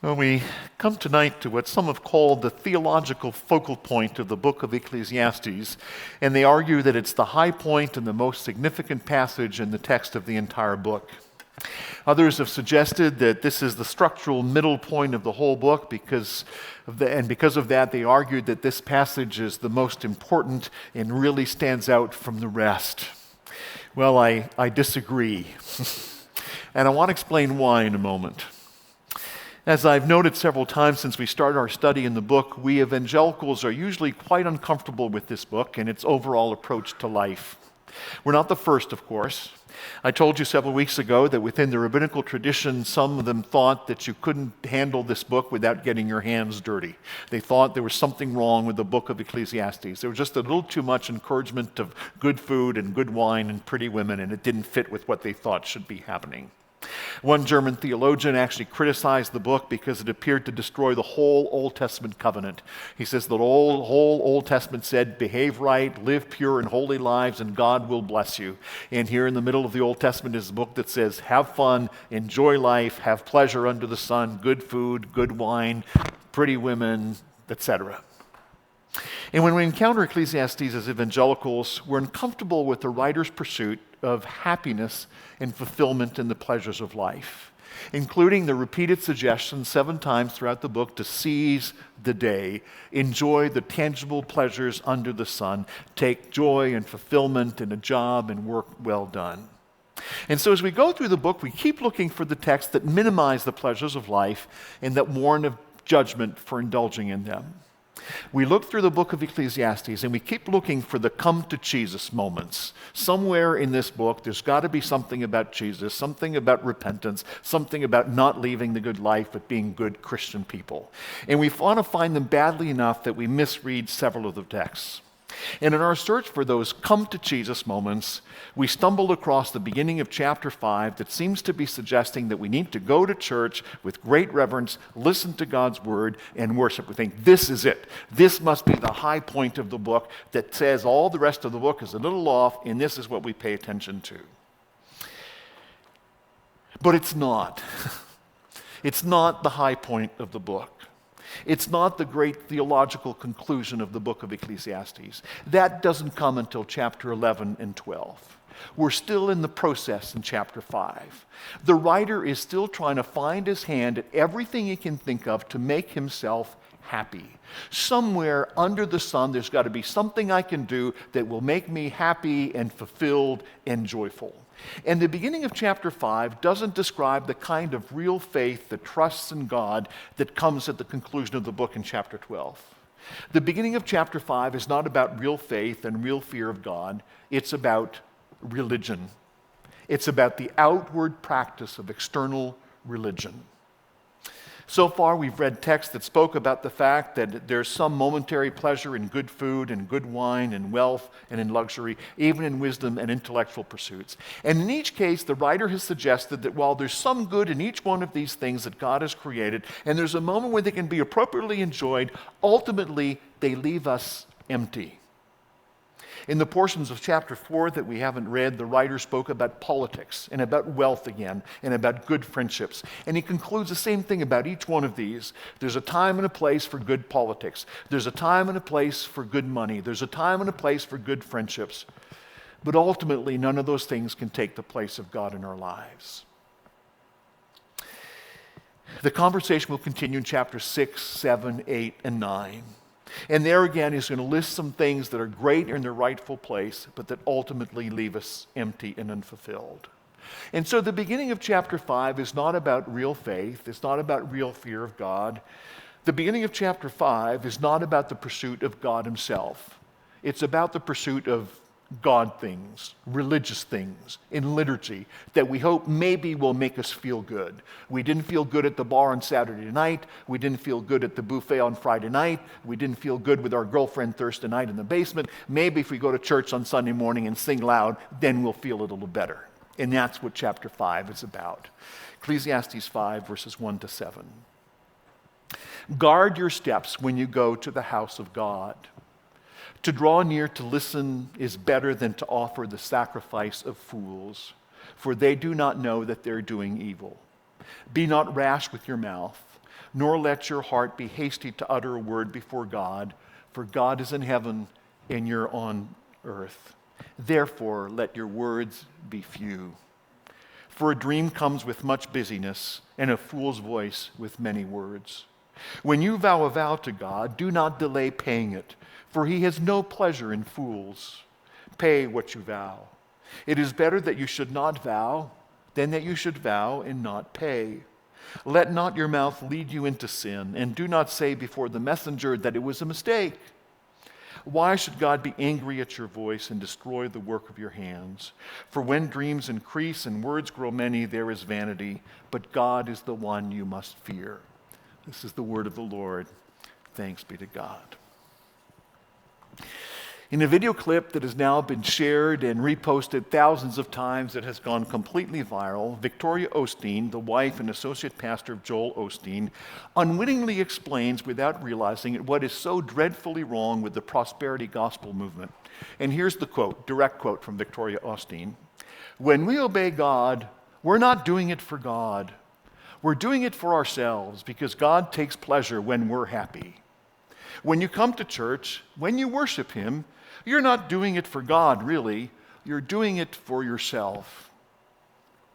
Well, we come tonight to what some have called the theological focal point of the book of Ecclesiastes, and they argue that it's the high point and the most significant passage in the text of the entire book. Others have suggested that this is the structural middle point of the whole book because of that, they argued that this passage is the most important and really stands out from the rest. Well, I disagree, and I want to explain why in a moment. As I've noted several times since we started our study in the book, we evangelicals are usually quite uncomfortable with this book and its overall approach to life. We're not the first, of course. I told you several weeks ago that within the rabbinical tradition, some of them thought that you couldn't handle this book without getting your hands dirty. They thought there was something wrong with the book of Ecclesiastes. There was just a little too much encouragement of good food and good wine and pretty women, and it didn't fit with what they thought should be happening. One German theologian actually criticized the book because it appeared to destroy the whole Old Testament covenant. He says the whole Old Testament said, behave right, live pure and holy lives, and God will bless you. And here in the middle of the Old Testament is a book that says, have fun, enjoy life, have pleasure under the sun, good food, good wine, pretty women, etc. And when we encounter Ecclesiastes as evangelicals, we're uncomfortable with the writer's pursuit of happiness and fulfillment in the pleasures of life, including the repeated suggestion 7 times throughout the book to seize the day, enjoy the tangible pleasures under the sun, take joy and fulfillment in a job and work well done. And so as we go through the book, we keep looking for the texts that minimize the pleasures of life and that warn of judgment for indulging in them. We look through the book of Ecclesiastes and we keep looking for the come to Jesus moments. Somewhere in this book, there's got to be something about Jesus, something about repentance, something about not leaving the good life but being good Christian people. And we want to find them badly enough that we misread several of the texts. And in our search for those come to Jesus moments, we stumbled across the beginning of chapter 5 that seems to be suggesting that we need to go to church with great reverence, listen to God's word, and worship. We think this is it. This must be the high point of the book that says all the rest of the book is a little off, and this is what we pay attention to. But it's not. It's not the high point of the book. It's not the great theological conclusion of the book of Ecclesiastes. That doesn't come until chapter 11 and 12. We're still in the process in chapter 5. The writer is still trying to find his hand at everything he can think of to make himself happy. Somewhere under the sun, there's got to be something I can do that will make me happy and fulfilled and joyful. And the beginning of chapter 5 doesn't describe the kind of real faith that trusts in God that comes at the conclusion of the book in chapter 12. The beginning of chapter 5 is not about real faith and real fear of God. It's about religion. It's about the outward practice of external religion. So far, we've read texts that spoke about the fact that there's some momentary pleasure in good food and good wine and wealth and in luxury, even in wisdom and intellectual pursuits. And in each case, the writer has suggested that while there's some good in each one of these things that God has created, and there's a moment where they can be appropriately enjoyed, ultimately, they leave us empty. In the portions of chapter 4 that we haven't read, the writer spoke about politics and about wealth again and about good friendships. And he concludes the same thing about each one of these. There's a time and a place for good politics. There's a time and a place for good money. There's a time and a place for good friendships. But ultimately, none of those things can take the place of God in our lives. The conversation will continue in chapters 6, 7, 8, and 9. And there again, he's going to list some things that are great in their rightful place, but that ultimately leave us empty and unfulfilled. And so the beginning of chapter 5 is not about real faith. It's not about real fear of God. The beginning of chapter 5 is not about the pursuit of God himself. It's about the pursuit of God things, religious things, in liturgy that we hope maybe will make us feel good. We didn't feel good at the bar on Saturday night. We didn't feel good at the buffet on Friday night. We didn't feel good with our girlfriend Thursday night in the basement. Maybe if we go to church on Sunday morning and sing loud, then we'll feel a little better. And that's what chapter 5 is about. Ecclesiastes 5, verses 1 to 7. Guard your steps when you go to the house of God. To draw near to listen is better than to offer the sacrifice of fools, for they do not know that they're doing evil. Be not rash with your mouth. nor let your heart be hasty to utter a word before God, for God is in heaven and you're on earth. Therefore, let your words be few. For a dream comes with much busyness, and a fool's voice with many words. When you vow a vow to God, do not delay paying it, for he has no pleasure in fools. Pay what you vow. It is better that you should not vow than that you should vow and not pay. Let not your mouth lead you into sin, and do not say before the messenger that it was a mistake. Why should God be angry at your voice and destroy the work of your hands? For when dreams increase and words grow many, there is vanity, but God is the one you must fear. This is the word of the Lord. Thanks be to God. In a video clip that has now been shared and reposted thousands of times, that has gone completely viral, Victoria Osteen, the wife and associate pastor of Joel Osteen, unwittingly explains without realizing it what is so dreadfully wrong with the prosperity gospel movement. And here's the quote, direct quote from Victoria Osteen. When we obey God, we're not doing it for God. We're doing it for ourselves because God takes pleasure when we're happy. When you come to church, when you worship him, you're not doing it for God, really. You're doing it for yourself.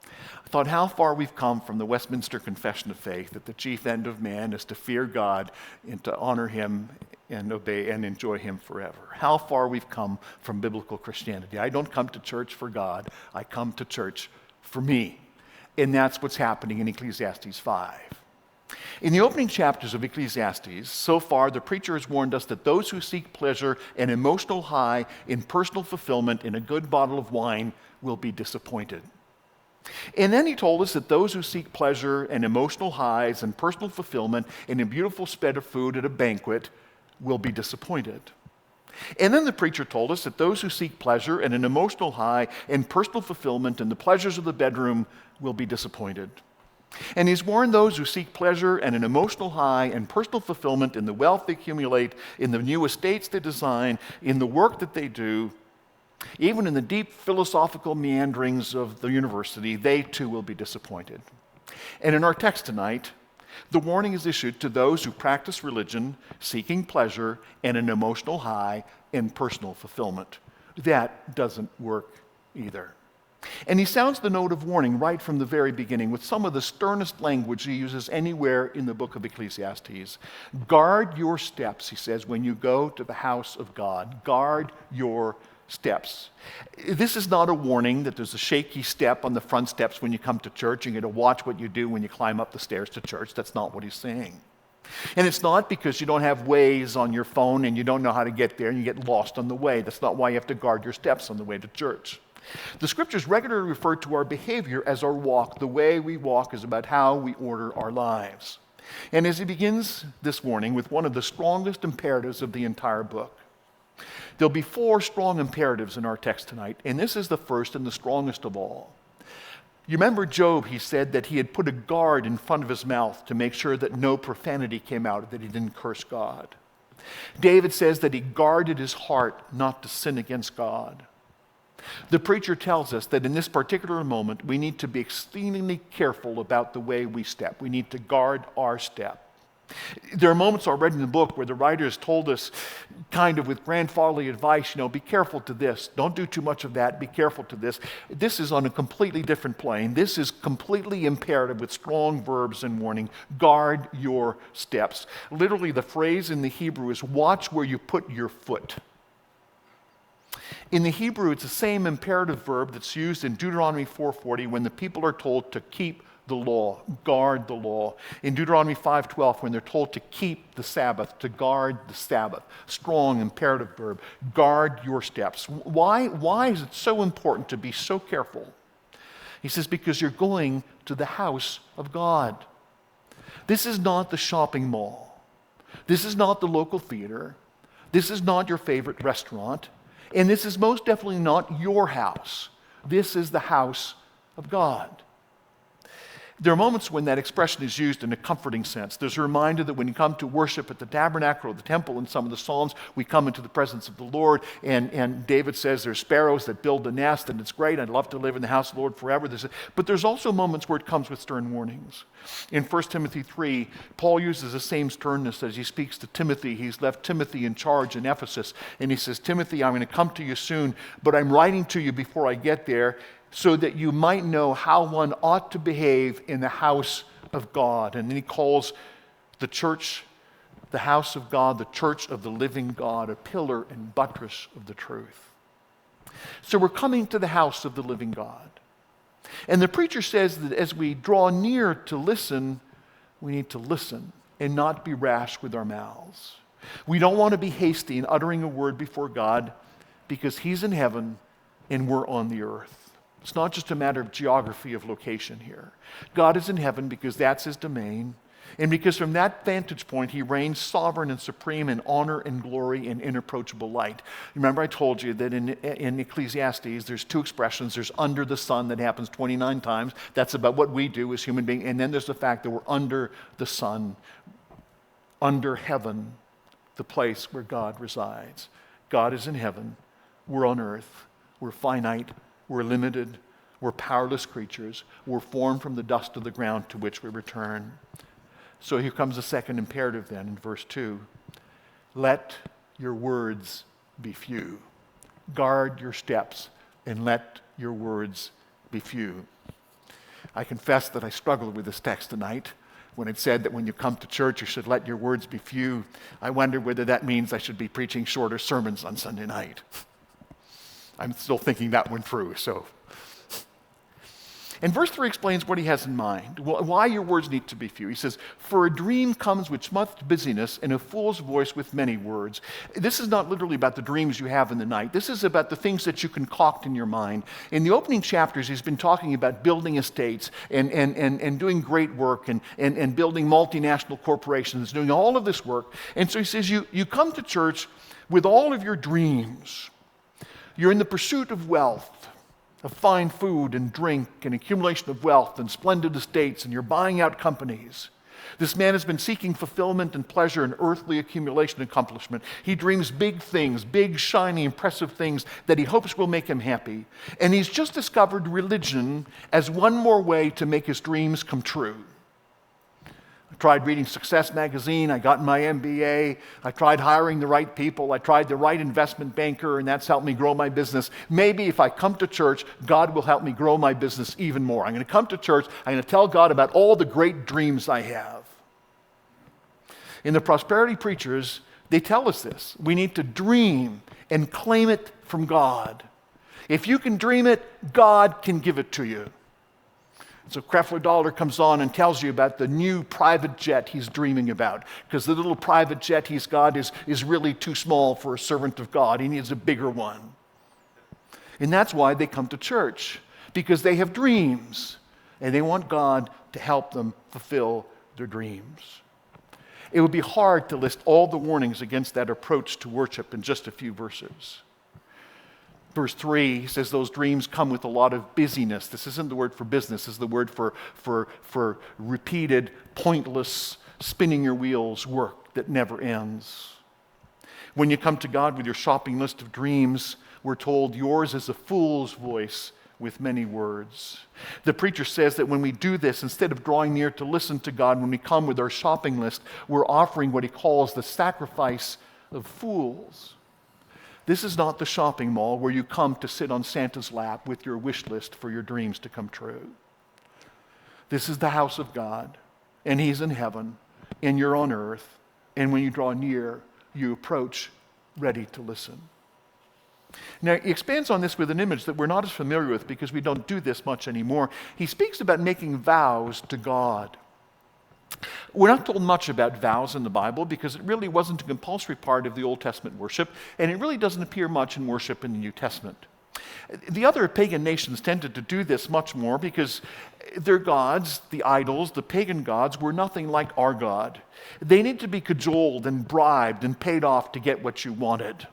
I thought how far we've come from the Westminster Confession of Faith, that the chief end of man is to fear God and to honor him and obey and enjoy him forever. How far we've come from biblical Christianity. I don't come to church for God. I come to church for me. And that's what's happening in Ecclesiastes 5. In the opening chapters of Ecclesiastes, so far the preacher has warned us that those who seek pleasure and emotional high in personal fulfillment in a good bottle of wine will be disappointed. And then he told us that those who seek pleasure and emotional highs and personal fulfillment in a beautiful spread of food at a banquet will be disappointed. And then the preacher told us that those who seek pleasure and an emotional high and personal fulfillment in the pleasures of the bedroom will be disappointed. And he's warned those who seek pleasure and an emotional high and personal fulfillment in the wealth they accumulate, in the new estates they design, in the work that they do, even in the deep philosophical meanderings of the university, they too will be disappointed. And in our text tonight, the warning is issued to those who practice religion, seeking pleasure and an emotional high and personal fulfillment. That doesn't work either. And he sounds the note of warning right from the very beginning with some of the sternest language he uses anywhere in the book of Ecclesiastes. Guard your steps, he says, when you go to the house of God. Guard your steps. This is not a warning that there's a shaky step on the front steps when you come to church and you're going to watch what you do when you climb up the stairs to church. That's not what he's saying. And it's not because you don't have Waze on your phone and you don't know how to get there and you get lost on the way. That's not why you have to guard your steps on the way to church. The scriptures regularly refer to our behavior as our walk. The way we walk is about how we order our lives. And as he begins this morning with one of the strongest imperatives of the entire book, there'll be 4 strong imperatives in our text tonight, and this is the first and the strongest of all. You remember Job, he said that he had put a guard in front of his mouth to make sure that no profanity came out, that he didn't curse God. David says that he guarded his heart not to sin against God. The preacher tells us that in this particular moment, we need to be exceedingly careful about the way we step. We need to guard our step. There are moments already in the book where the writer has told us, kind of with grandfatherly advice, be careful to this. Don't do too much of that. Be careful to this. This is on a completely different plane. This is completely imperative with strong verbs and warning. Guard your steps. Literally, the phrase in the Hebrew is, watch where you put your foot. In the Hebrew, it's the same imperative verb that's used in Deuteronomy 4:40 when the people are told to keep the law, guard the law. In Deuteronomy 5:12, when they're told to keep the Sabbath, to guard the Sabbath. Strong imperative verb. Guard your steps. Why is it so important to be so careful? He says, because you're going to the house of God. This is not the shopping mall. This is not the local theater. This is not your favorite restaurant. And this is most definitely not your house. This is the house of God. There are moments when that expression is used in a comforting sense. There's a reminder that when you come to worship at the tabernacle or the temple in some of the Psalms, we come into the presence of the Lord, and David says there's sparrows that build a nest, and it's great. I'd love to live in the house of the Lord forever. But there's also moments where it comes with stern warnings. In 1 Timothy 3, Paul uses the same sternness as he speaks to Timothy. He's left Timothy in charge in Ephesus, and he says, Timothy, I'm going to come to you soon, but I'm writing to you before I get there, so that you might know how one ought to behave in the house of God. And then he calls the church, the house of God, the church of the living God, a pillar and buttress of the truth. So we're coming to the house of the living God. And the preacher says that as we draw near to listen, we need to listen and not be rash with our mouths. We don't want to be hasty in uttering a word before God, because he's in heaven and we're on the earth. It's not just a matter of geography of location here. God is in heaven because that's his domain, and because from that vantage point he reigns sovereign and supreme in honor and glory and inapproachable light. Remember I told you that in Ecclesiastes there's two expressions. There's under the sun, that happens 29 times. That's about what we do as human beings. And then there's the fact that we're under the sun, under heaven, the place where God resides. God is in heaven. We're on earth. We're finite. We're limited, we're powerless creatures, we're formed from the dust of the ground to which we return. So here comes the second imperative then in verse 2. Let your words be few. Guard your steps and let your words be few. I confess that I struggled with this text tonight. When it said that when you come to church you should let your words be few, I wonder whether that means I should be preaching shorter sermons on Sunday night. I'm still thinking that one through. And verse 3 explains what he has in mind, why your words need to be few. He says, for a dream comes with much busyness, and a fool's voice with many words. This is not literally about the dreams you have in the night. This is about the things that you concoct in your mind. In the opening chapters, he's been talking about building estates and doing great work and building multinational corporations, doing all of this work. And so he says, you come to church with all of your dreams. You're in the pursuit of wealth, of fine food and drink and accumulation of wealth and splendid estates, and you're buying out companies. This man has been seeking fulfillment and pleasure and earthly accumulation and accomplishment. He dreams big things, big, shiny, impressive things that he hopes will make him happy. And he's just discovered religion as one more way to make his dreams come true. I tried reading Success magazine, I got my MBA, I tried hiring the right people, I tried the right investment banker, and that's helped me grow my business. Maybe if I come to church, God will help me grow my business even more. I'm going to come to church, I'm going to tell God about all the great dreams I have. In the prosperity preachers, they tell us this. We need to dream and claim it from God. If you can dream it, God can give it to you. So Creflo Dollar comes on and tells you about the new private jet he's dreaming about, because the little private jet he's got is really too small for a servant of God. He needs a bigger one. And that's why they come to church, because they have dreams, and they want God to help them fulfill their dreams. It would be hard to list all the warnings against that approach to worship in just a few verses. Verse 3 says those dreams come with a lot of busyness. This isn't the word for business. This is the word for repeated, pointless, spinning your wheels work that never ends. When you come to God with your shopping list of dreams, we're told yours is a fool's voice with many words. The preacher says that when we do this, instead of drawing near to listen to God, when we come with our shopping list, we're offering what he calls the sacrifice of fools. This is not the shopping mall where you come to sit on Santa's lap with your wish list for your dreams to come true. This is the house of God, and he's in heaven, and you're on earth, and when you draw near, you approach ready to listen. Now, he expands on this with an image that we're not as familiar with because we don't do this much anymore. He speaks about making vows to God. We're not told much about vows in the Bible because it really wasn't a compulsory part of the Old Testament worship, and it really doesn't appear much in worship in the New Testament. The other pagan nations tended to do this much more because their gods, the idols, the pagan gods, were nothing like our God. They needed to be cajoled and bribed and paid off to get what you wanted.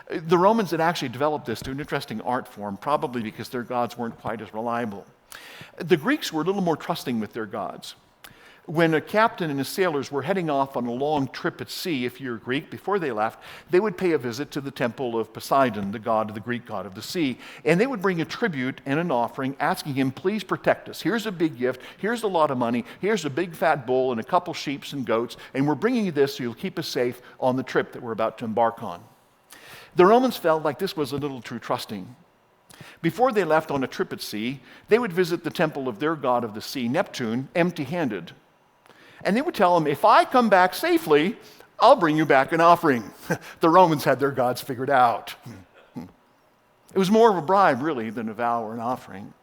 The Romans had actually developed this to an interesting art form, probably because their gods weren't quite as reliable. The Greeks were a little more trusting with their gods. When a captain and his sailors were heading off on a long trip at sea, if you're Greek, before they left, they would pay a visit to the temple of Poseidon, the Greek god of the sea, and they would bring a tribute and an offering, asking him, please protect us. Here's a big gift, here's a lot of money, here's a big fat bull and a couple sheep and goats, and we're bringing you this so you'll keep us safe on the trip that we're about to embark on. The Romans felt like this was a little too trusting. Before they left on a trip at sea, they would visit the temple of their god of the sea, Neptune, empty-handed. And they would tell him, if I come back safely, I'll bring you back an offering. The Romans had their gods figured out. It was more of a bribe, really, than a vow or an offering.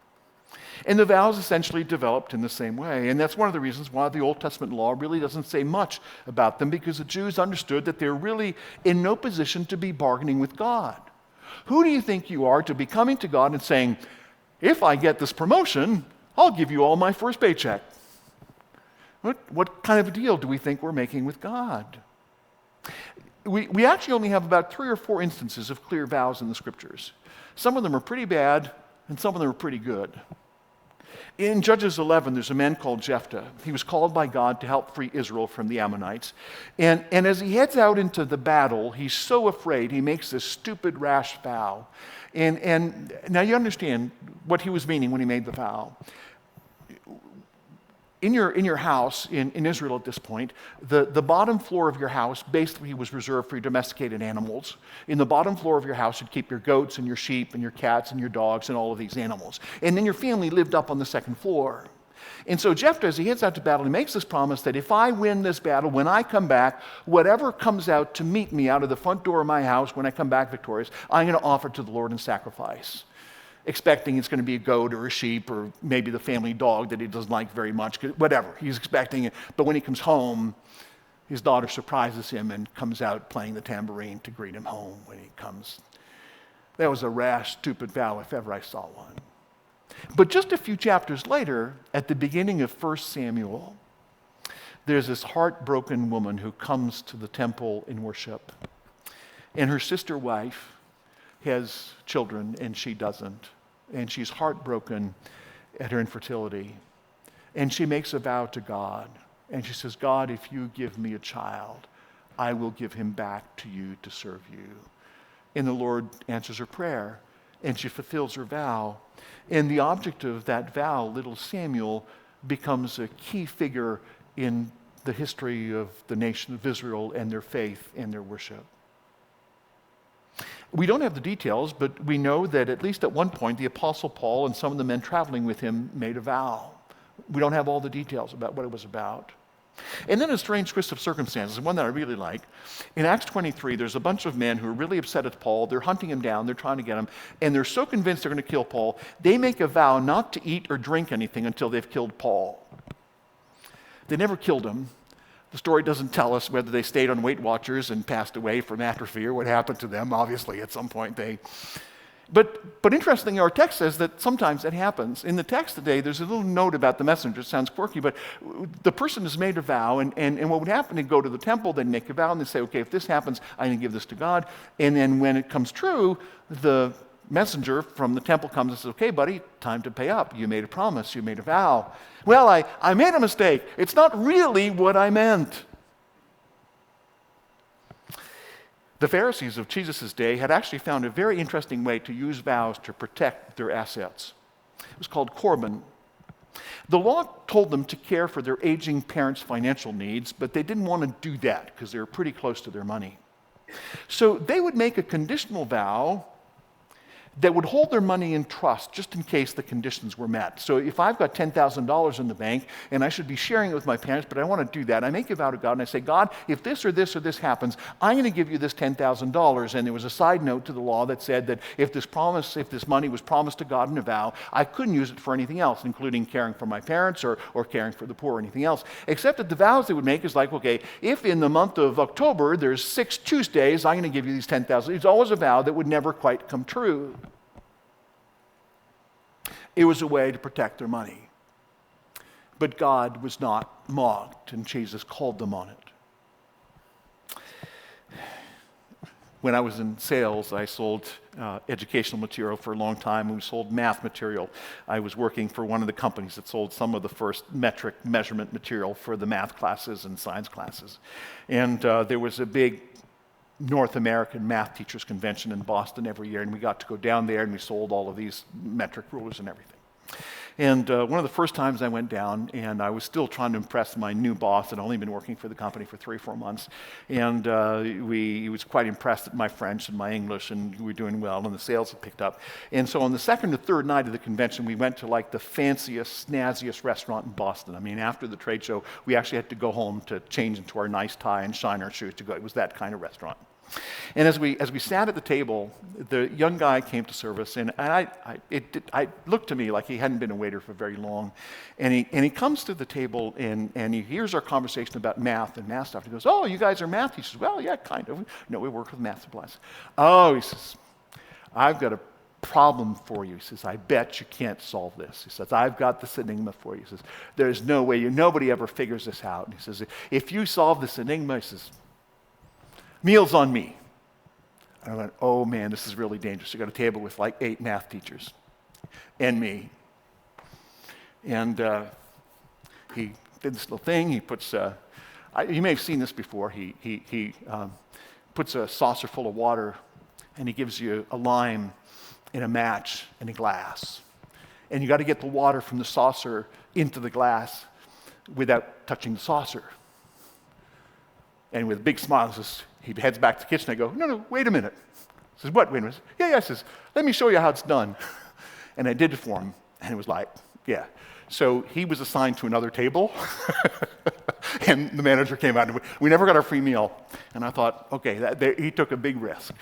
And the vows essentially developed in the same way. And that's one of the reasons why the Old Testament law really doesn't say much about them, because the Jews understood that they're really in no position to be bargaining with God. Who do you think you are to be coming to God and saying, if I get this promotion, I'll give you all my first paycheck? What kind of a deal do we think we're making with God? We actually only have about 3 or 4 instances of clear vows in the Scriptures. Some of them are pretty bad, and some of them are pretty good. In Judges 11, there's a man called Jephthah. He was called by God to help free Israel from the Ammonites. And as he heads out into the battle, he's so afraid, he makes this stupid, rash vow. And now you understand what he was meaning when he made the vow. In your house in Israel at this point, the bottom floor of your house basically was reserved for your domesticated animals. In the bottom floor of your house, you'd keep your goats and your sheep and your cats and your dogs and all of these animals. And then your family lived up on the second floor. And so Jephthah, as he heads out to battle, he makes this promise that if I win this battle, when I come back, whatever comes out to meet me out of the front door of my house when I come back victorious, I'm going to offer to the Lord in sacrifice, expecting it's going to be a goat or a sheep or maybe the family dog that he doesn't like very much, whatever. He's expecting it. But when he comes home, his daughter surprises him and comes out playing the tambourine to greet him home when he comes. That was a rash, stupid vow if ever I saw one. But just a few chapters later, at the beginning of 1 Samuel, there's this heartbroken woman who comes to the temple in worship. And her sister wife has children and she doesn't. And she's heartbroken at her infertility. And she makes a vow to God. And she says, God, if you give me a child, I will give him back to you to serve you. And the Lord answers her prayer. And she fulfills her vow. And the object of that vow, little Samuel, becomes a key figure in the history of the nation of Israel and their faith and their worship. We don't have the details, but we know that at least at one point, the Apostle Paul and some of the men traveling with him made a vow. We don't have all the details about what it was about. And then a strange twist of circumstances, one that I really like. In Acts 23, there's a bunch of men who are really upset at Paul. They're hunting him down. They're trying to get him. And they're so convinced they're going to kill Paul, they make a vow not to eat or drink anything until they've killed Paul. They never killed him. The story doesn't tell us whether they stayed on Weight Watchers and passed away from atrophy or what happened to them. Obviously, at some point they... But interestingly, our text says that sometimes that happens. In the text today, there's a little note about the messenger. It sounds quirky, but the person has made a vow, and what would happen, they'd go to the temple, they'd make a vow, and they'd say, okay, if this happens, I'm going to give this to God. And then when it comes true, the messenger from the temple comes and says, okay, buddy, time to pay up. You made a promise. You made a vow. Well, I made a mistake. It's not really what I meant. The Pharisees of Jesus' day had actually found a very interesting way to use vows to protect their assets. It was called Corban. The law told them to care for their aging parents' financial needs, but they didn't want to do that because they were pretty close to their money. So they would make a conditional vow that would hold their money in trust just in case the conditions were met. So if I've got $10,000 in the bank and I should be sharing it with my parents, but I want to do that, I make a vow to God and I say, God, if this or this or this happens, I'm going to give you this $10,000. And there was a side note to the law that said that if this money was promised to God in a vow, I couldn't use it for anything else, including caring for my parents or caring for the poor or anything else. Except that the vows they would make is like, okay, if in the month of October there's 6 Tuesdays, I'm going to give you these $10,000. It's always a vow that would never quite come true. It was a way to protect their money. But God was not mocked, and Jesus called them on it. When I was in sales, I sold educational material for a long time. We sold math material. I was working for one of the companies that sold some of the first metric measurement material for the math classes and science classes. And there was a big North American math teachers convention in Boston every year, and we got to go down there and we sold all of these metric rulers and everything. And one of the first times I went down, and I was still trying to impress my new boss that had only been working for the company for 3 or 4 months, and he was quite impressed at my French and my English, and we were doing well, and the sales had picked up. And so on the second or third night of the convention, we went to like the fanciest, snazziest restaurant in Boston. I mean, after the trade show, we actually had to go home to change into our nice tie and shine our shoes to go. It was that kind of restaurant. And as we sat at the table, the young guy came to serve us, and I looked to me like he hadn't been a waiter for very long. And he comes to the table, and he hears our conversation about math and math stuff. He goes, "Oh, you guys are math teachers?" "Well, yeah, kind of. No, we work with math supplies." "Oh," he says, "I've got a problem for you." He says, "I bet you can't solve this." He says, "I've got this enigma for you." He says, "There's no way, nobody ever figures this out." And he says, "If you solve this enigma," he says, "meal's on me." I went, "Oh man, this is really dangerous." I got a table with like 8 math teachers and me. And he did this little thing. He puts, you may have seen this before. He puts a saucer full of water, and he gives you a lime and a match and a glass. And you got to get the water from the saucer into the glass without touching the saucer. And with a big smile, he heads back to the kitchen. I go, no, wait a minute. He says, "What, wait a minute?" Yeah, I says, "Let me show you how it's done." And I did it for him, and it was like, yeah. So he was assigned to another table, and the manager came out, and we never got our free meal. And I thought, okay, he took a big risk.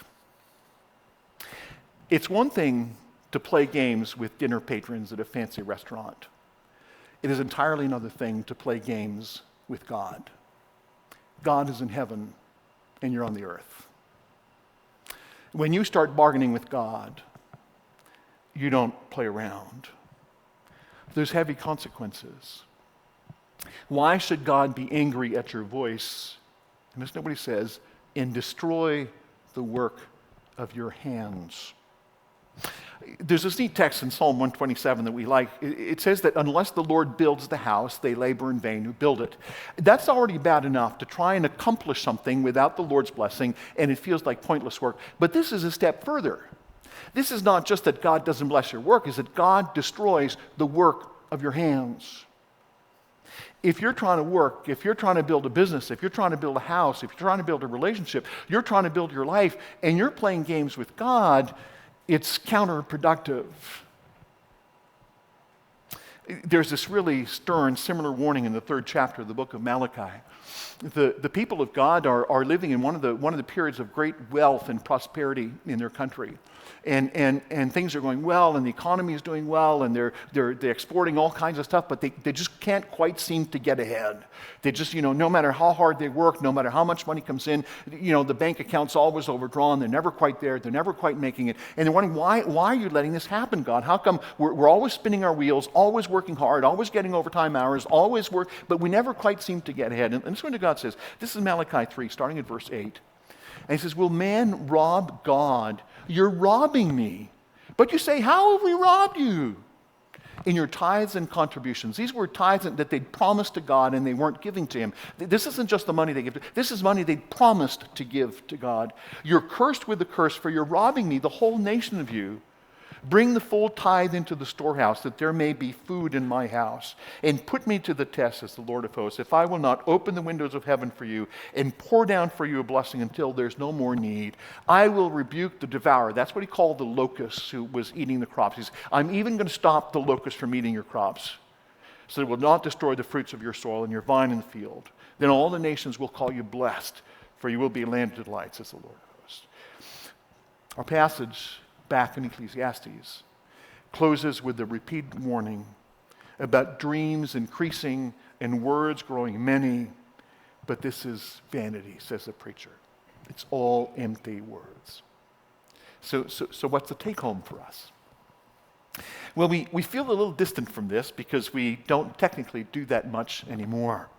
It's one thing to play games with dinner patrons at a fancy restaurant. It is entirely another thing to play games with God. God is in heaven, and you're on the earth. When you start bargaining with God, you don't play around. There's heavy consequences. Why should God be angry at your voice? And as nobody says, and destroy the work of your hands. There's this neat text in Psalm 127 that we like. It says that unless the Lord builds the house, they labor in vain who build it. That's already bad enough to try and accomplish something without the Lord's blessing, and it feels like pointless work. But this is a step further. This is not just that God doesn't bless your work, it's that God destroys the work of your hands. If you're trying to work, if you're trying to build a business, if you're trying to build a house, if you're trying to build a relationship, you're trying to build your life, and you're playing games with God, it's counterproductive. There's this really stern, similar warning in the 3rd chapter of the book of Malachi. The people of God are living in one of the periods of great wealth and prosperity in their country. And things are going well, and the economy is doing well, and they're exporting all kinds of stuff, but they just can't quite seem to get ahead. They just, no matter how hard they work, no matter how much money comes in, the bank account's always overdrawn. They're never quite there. They're never quite making it. And they're wondering, why are you letting this happen, God? How come we're always spinning our wheels, always working hard, always getting overtime hours, always work, but we never quite seem to get ahead? And this is what God says. This is Malachi 3, starting at verse 8. And he says, "Will man rob God? You're robbing me. But you say, how have we robbed you? In your tithes and contributions." These were tithes that they'd promised to God and they weren't giving to him. This isn't just the money they give. This is money they'd promised to give to God. "You're cursed with the curse, for you're robbing me, the whole nation of you. Bring the full tithe into the storehouse, that there may be food in my house. And put me to the test, says the Lord of hosts, if I will not open the windows of heaven for you and pour down for you a blessing until there's no more need. I will rebuke the devourer." That's what he called the locust who was eating the crops. He says, "I'm even going to stop the locust from eating your crops, so it will not destroy the fruits of your soil and your vine in the field. Then all the nations will call you blessed, for you will be a land of delight, says the Lord of hosts." Our passage back in Ecclesiastes closes with a repeated warning about dreams increasing and words growing many, but this is vanity, says the preacher. It's all empty words. So what's the take home for us? Well, we feel a little distant from this because we don't technically do that much anymore.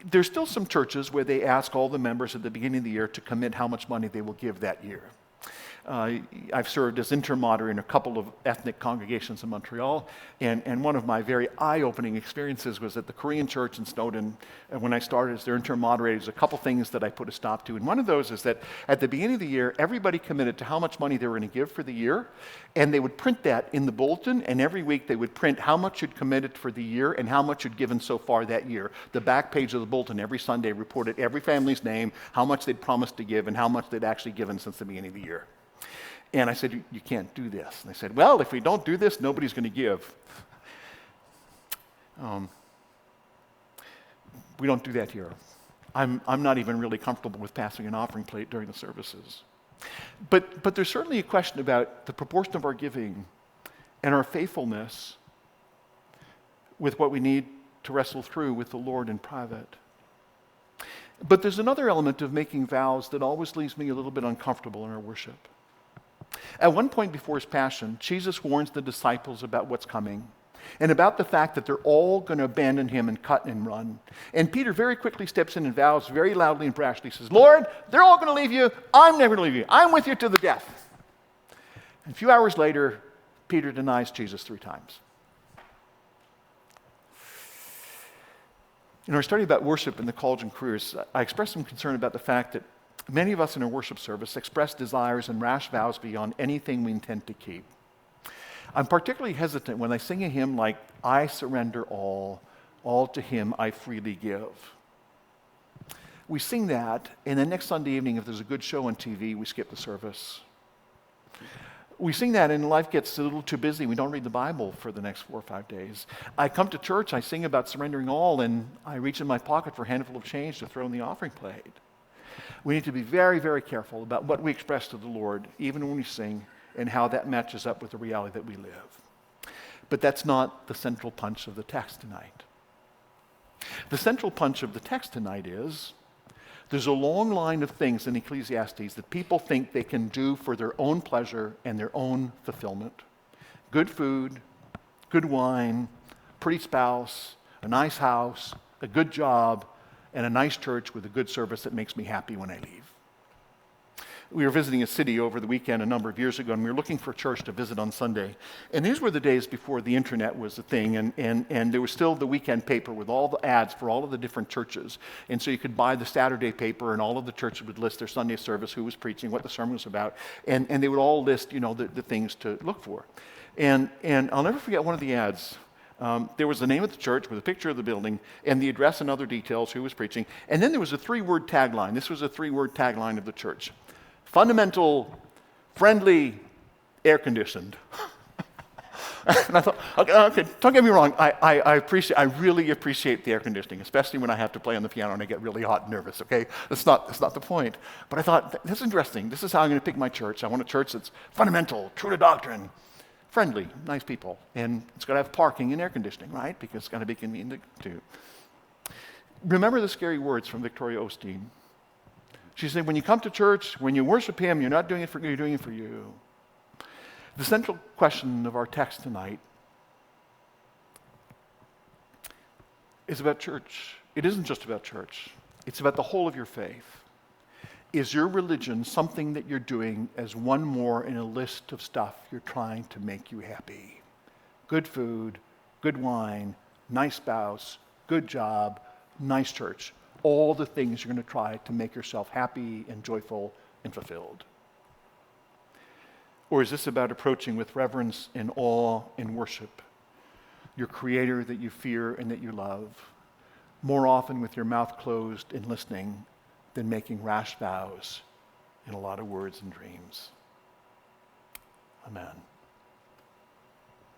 There's still some churches where they ask all the members at the beginning of the year to commit how much money they will give that year. I've served as interim moderator in a couple of ethnic congregations in Montreal, and one of my very eye-opening experiences was at the Korean church in Snowdon. And when I started as their interim moderator, there's a couple things that I put a stop to. And one of those is that at the beginning of the year, everybody committed to how much money they were going to give for the year, and they would print that in the bulletin, and every week they would print how much you'd committed for the year and how much you'd given so far that year. The back page of the bulletin every Sunday reported every family's name, how much they'd promised to give, and how much they'd actually given since the beginning of the year. And I said, you can't do this. And they said, well, if we don't do this, nobody's going to give. We don't do that here. I'm not even really comfortable with passing an offering plate during the services. But there's certainly a question about the proportion of our giving and our faithfulness with what we need to wrestle through with the Lord in private. But there's another element of making vows that always leaves me a little bit uncomfortable in our worship. At one point before his passion, Jesus warns the disciples about what's coming and about the fact that they're all going to abandon him and cut and run. And Peter very quickly steps in and vows very loudly and brashly, says, Lord, they're all going to leave you. I'm never going to leave you. I'm with you to the death. And a few hours later, Peter denies Jesus 3 times. In our study about worship and the college and careers, I expressed some concern about the fact that many of us in our worship service express desires and rash vows beyond anything we intend to keep. I'm particularly hesitant when I sing a hymn like, I surrender all to him I freely give. We sing that, and then next Sunday evening, if there's a good show on TV, we skip the service. We sing that, and life gets a little too busy. We don't read the Bible for the next 4 or 5 days. I come to church, I sing about surrendering all, and I reach in my pocket for a handful of change to throw in the offering plate. We need to be very, very careful about what we express to the Lord, even when we sing, and how that matches up with the reality that we live. But that's not the central punch of the text tonight. The central punch of the text tonight is, there's a long line of things in Ecclesiastes that people think they can do for their own pleasure and their own fulfillment. Good food, good wine, pretty spouse, a nice house, a good job, and a nice church with a good service that makes me happy when I leave. We were visiting a city over the weekend a number of years ago, and we were looking for a church to visit on Sunday. And these were the days before the internet was a thing, and there was still the weekend paper with all the ads for all of the different churches. And so you could buy the Saturday paper, and all of the churches would list their Sunday service, who was preaching, what the sermon was about, and they would all list, the things to look for. And I'll never forget one of the ads. There was the name of the church with a picture of the building and the address and other details, who was preaching. And then there was a 3-word tagline. This was a 3-word tagline of the church. Fundamental, friendly, air-conditioned. And I thought, okay, don't get me wrong. I really appreciate the air conditioning, especially when I have to play on the piano and I get really hot and nervous, okay? That's not the point. But I thought, this is interesting. This is how I'm going to pick my church. I want a church that's fundamental, true to doctrine, friendly, nice people. And it's got to have parking and air conditioning, right? Because it's got to be convenient to. Remember the scary words from Victoria Osteen. She said, when you come to church, when you worship him, you're not doing it for you, you're doing it for you. The central question of our text tonight is about church. It isn't just about church. It's about the whole of your faith. Is your religion something that you're doing as one more in a list of stuff you're trying to make you happy? Good food, good wine, nice spouse, good job, nice church. All the things you're going to try to make yourself happy and joyful and fulfilled. Or is this about approaching with reverence and awe and worship your Creator that you fear and that you love, more often with your mouth closed and listening than making rash vows in a lot of words and dreams? Amen.